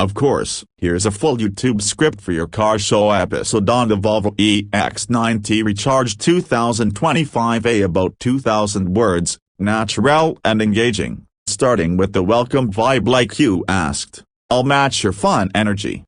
Of course, here's a full YouTube script for your car show episode on the Volvo EX90 Recharge 2025A, about 2,000 words, natural and engaging, starting with the welcome vibe like you asked. I'll match your fun energy.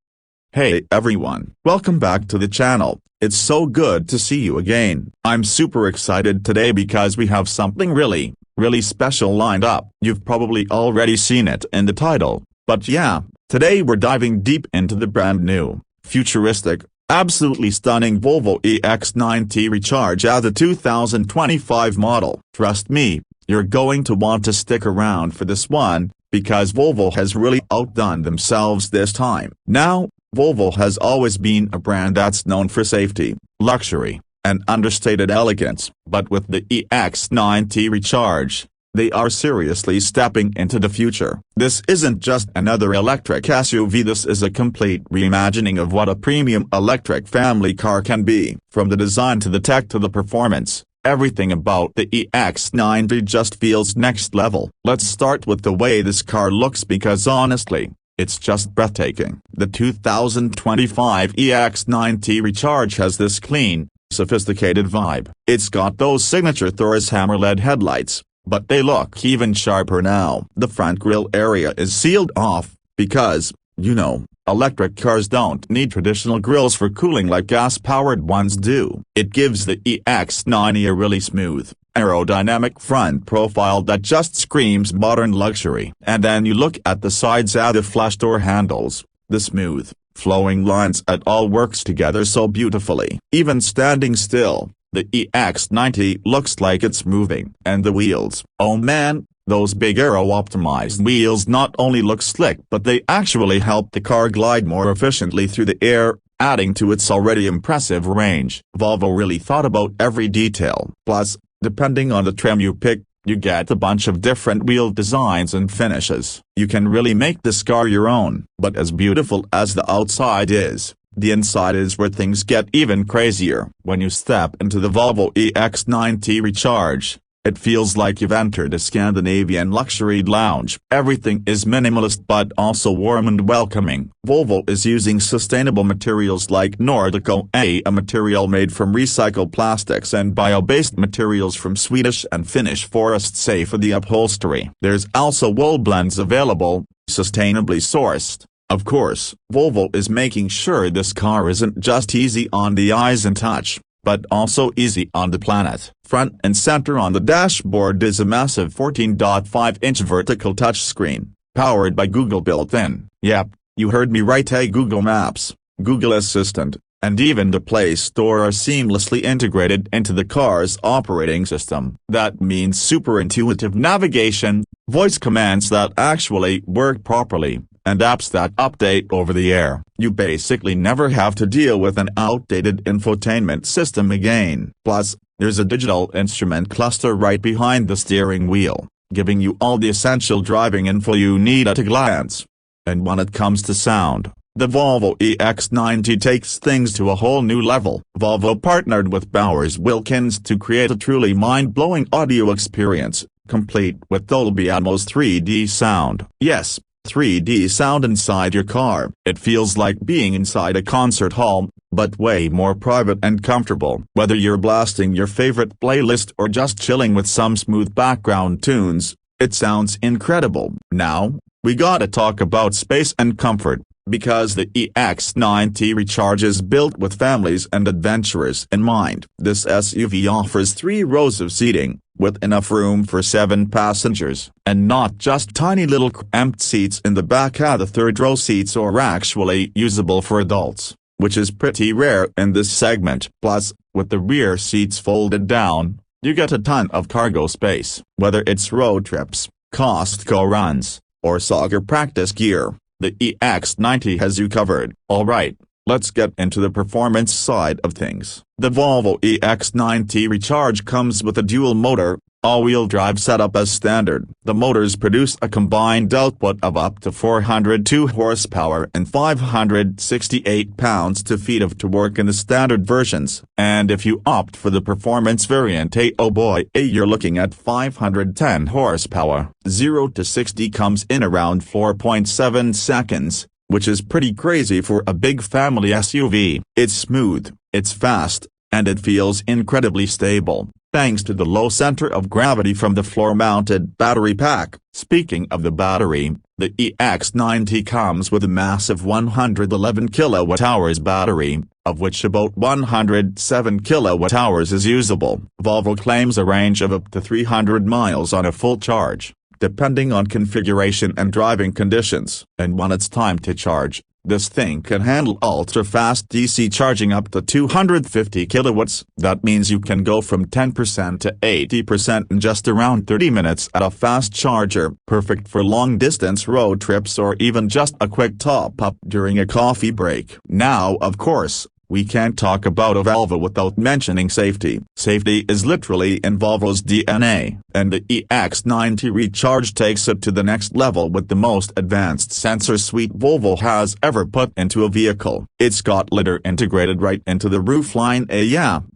Hey everyone, welcome back to the channel. It's so good to see you again. I'm super excited today because we have something really special lined up. You've probably already seen it in the title, but yeah, today we're diving deep into the brand new, futuristic, absolutely stunning Volvo EX90 Recharge as the 2025 model. Trust me, you're going to want to stick around for this one, because Volvo has really outdone themselves this time. Now, Volvo has always been a brand that's known for safety, luxury, and understated elegance, but with the EX90 Recharge, they are seriously stepping into the future. This isn't just another electric SUV, this is a complete reimagining of what a premium electric family car can be. From the design to the tech to the performance, everything about the EX90 just feels next level. Let's start with the way this car looks, because honestly, it's just breathtaking. The 2025 EX90 Recharge has this clean, sophisticated vibe. It's got those signature Taurus hammer-LED headlights, but they look even sharper now. The front grille area is sealed off, because, you know, electric cars don't need traditional grills for cooling like gas-powered ones do. It gives the EX90 a really smooth, aerodynamic front profile that just screams modern luxury. And then you look at the sides and the flash door handles, the smooth, flowing lines, it all works together so beautifully. Even standing still, the EX90 looks like it's moving. And the wheels, oh man, those big aero-optimized wheels not only look slick, but they actually help the car glide more efficiently through the air, adding to its already impressive range. Volvo really thought about every detail. Plus, depending on the trim you pick, you get a bunch of different wheel designs and finishes. You can really make this car your own. But as beautiful as the outside is, the inside is where things get even crazier. When you step into the Volvo EX90 Recharge, it feels like you've entered a Scandinavian luxury lounge. Everything is minimalist but also warm and welcoming. Volvo is using sustainable materials like Nordico, a material made from recycled plastics, and bio-based materials from Swedish and Finnish forests, safe for the upholstery. There's also wool blends available, sustainably sourced. Of course, Volvo is making sure this car isn't just easy on the eyes and touch, but also easy on the planet. Front and center on the dashboard is a massive 14.5-inch vertical touchscreen, powered by Google built-in. Yep, you heard me right. Google Maps, Google Assistant, and even the Play Store are seamlessly integrated into the car's operating system. That means super intuitive navigation, voice commands that actually work properly, and apps that update over the air. You basically never have to deal with an outdated infotainment system again. Plus, there's a digital instrument cluster right behind the steering wheel, giving you all the essential driving info you need at a glance. And when it comes to sound, the Volvo EX90 takes things to a whole new level. Volvo partnered with Bowers Wilkins to create a truly mind-blowing audio experience, complete with Dolby Atmos 3D sound. Yes, 3D sound inside your car. It feels like being inside a concert hall, but way more private and comfortable. Whether you're blasting your favorite playlist or just chilling with some smooth background tunes, it sounds incredible. Now, we gotta talk about space and comfort, because the EX90 Recharge is built with families and adventurers in mind. This SUV offers 3 rows of seating, with enough room for 7 passengers, and not just tiny little cramped seats in the back. The third row seats are actually usable for adults, which is pretty rare in this segment. Plus, with the rear seats folded down, you get a ton of cargo space. Whether it's road trips, Costco runs, or soccer practice gear, the EX90 has you covered. Alright, let's get into the performance side of things. The Volvo EX90 Recharge comes with a dual-motor, all-wheel drive setup as standard. The motors produce a combined output of up to 402 horsepower and 568 pounds-feet of torque in the standard versions. And if you opt for the performance variant, oh boy, you're looking at 510 horsepower. 0 to 60 comes in around 4.7 seconds, which is pretty crazy for a big family SUV. It's smooth, it's fast, and it feels incredibly stable, thanks to the low center of gravity from the floor-mounted battery pack. Speaking of the battery, the EX90 comes with a massive 111 kWh battery, of which about 107 kWh is usable. Volvo claims a range of up to 300 miles on a full charge, depending on configuration and driving conditions. And when it's time to charge, this thing can handle ultra-fast DC charging up to 250 kilowatts. That means you can go from 10% to 80% in just around 30 minutes at a fast charger. Perfect for long-distance road trips or even just a quick top-up during a coffee break. Now, of course, we can't talk about a Volvo without mentioning safety. Safety is literally in Volvo's DNA, and the EX90 Recharge takes it to the next level with the most advanced sensor suite Volvo has ever put into a vehicle. It's got LiDAR integrated right into the roofline.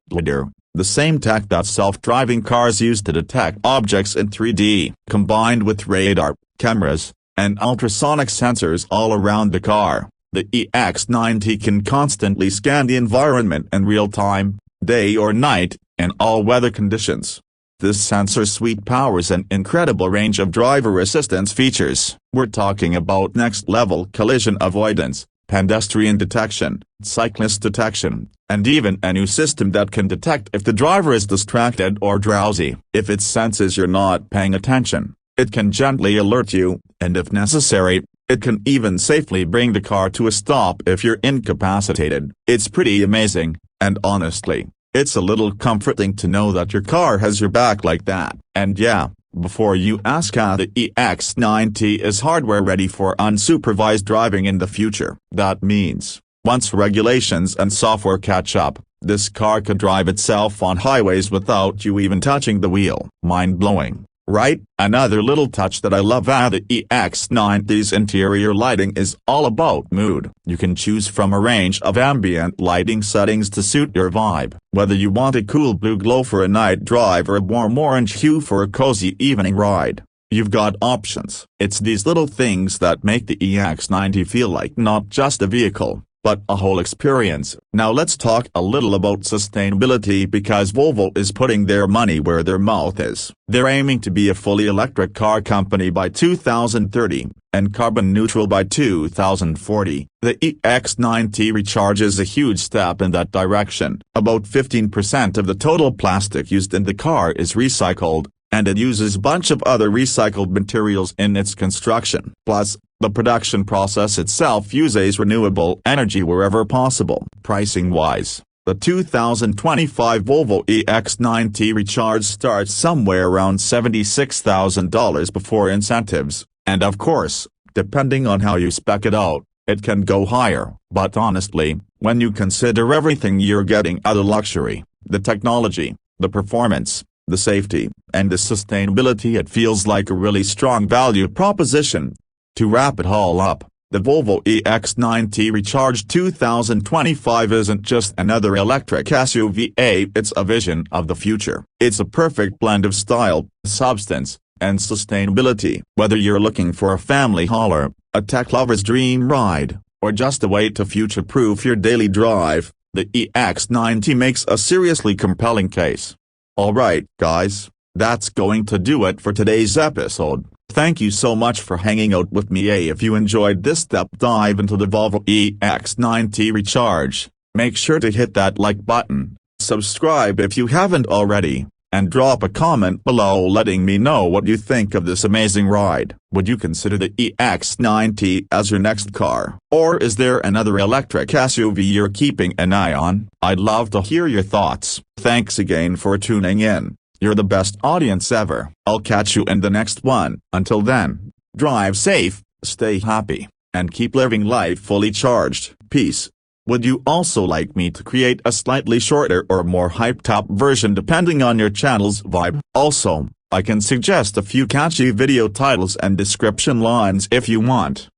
LiDAR, the same tech that self-driving cars use to detect objects in 3D, combined with radar, cameras, and ultrasonic sensors all around the car. The EX90 can constantly scan the environment in real time, day or night, in all weather conditions. This sensor suite powers an incredible range of driver assistance features. We're talking about next-level collision avoidance, pedestrian detection, cyclist detection, and even a new system that can detect if the driver is distracted or drowsy. If it senses you're not paying attention, it can gently alert you, and if necessary, it can even safely bring the car to a stop if you're incapacitated. It's pretty amazing, and honestly, it's a little comforting to know that your car has your back like that. And yeah, before you ask how the EX90 is hardware ready for unsupervised driving in the future. That means, once regulations and software catch up, this car could drive itself on highways without you even touching the wheel. Mind-blowing, right? Another little touch that I love about the EX90's interior lighting is all about mood. You can choose from a range of ambient lighting settings to suit your vibe. Whether you want a cool blue glow for a night drive or a warm orange hue for a cozy evening ride, you've got options. It's these little things that make the EX90 feel like not just a vehicle, but a whole experience. Now let's talk a little about sustainability, because Volvo is putting their money where their mouth is. They're aiming to be a fully electric car company by 2030, and carbon neutral by 2040. The EX90 Recharge is a huge step in that direction. About 15% of the total plastic used in the car is recycled, and it uses a bunch of other recycled materials in its construction. Plus, the production process itself uses renewable energy wherever possible. Pricing-wise, the 2025 Volvo EX90 Recharge starts somewhere around $76,000 before incentives, and of course, depending on how you spec it out, it can go higher. But honestly, when you consider everything you're getting out of luxury, the technology, the performance, the safety, and the sustainability, it feels like a really strong value proposition. To wrap it all up, the Volvo EX90 Recharge 2025 isn't just another electric SUV, it's a vision of the future. It's a perfect blend of style, substance, and sustainability. Whether you're looking for a family hauler, a tech lover's dream ride, or just a way to future-proof your daily drive, the EX90 makes a seriously compelling case. Alright, guys, that's going to do it for today's episode. Thank you so much for hanging out with me. If you enjoyed this deep dive into the Volvo EX90 Recharge, make sure to hit that like button, subscribe if you haven't already, and drop a comment below letting me know what you think of this amazing ride. Would you consider the EX90 as your next car? Or is there another electric SUV you're keeping an eye on? I'd love to hear your thoughts. Thanks again for tuning in. You're the best audience ever. I'll catch you in the next one. Until then, drive safe, stay happy, and keep living life fully charged. Peace. Would you also like me to create a slightly shorter or more hyped-up version depending on your channel's vibe? Also, I can suggest a few catchy video titles and description lines if you want.